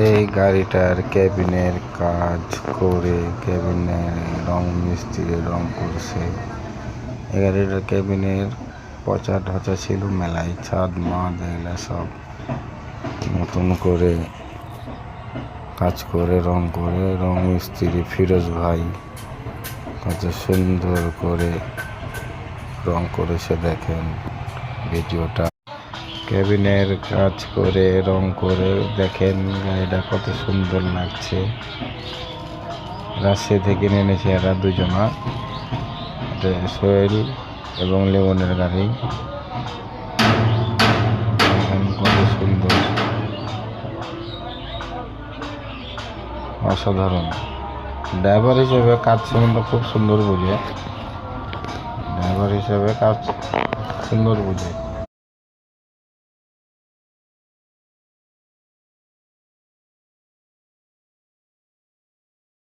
এই গাড়িটার কেবিনের কাজ করে কেবিনের রং মিস্ত্রি রং করছে। এই গাড়িটার কেবিনের পচা ঢচা ছিল মেলায়, ছাদ মাদ এগুলা সব নতুন করে কাজ করে রং মিস্ত্রি ফিরোজ ভাই কত সুন্দর করে রং করেছে। দেখেন ভিডিওটা, কেবিনের কাজ করে রং করে দেখেন গাড়িটা কত সুন্দর লাগছে। রাজশাহী থেকে এনেছে এরা দুজনা, সোহেল এবং লেমনের গাড়ি। কত সুন্দর, অসাধারণ। ড্রাইভার হিসেবে কাজ সম্বন্ধে খুব সুন্দর বুঝে, ড্রাইভার হিসেবে কাজ সুন্দর বুঝে।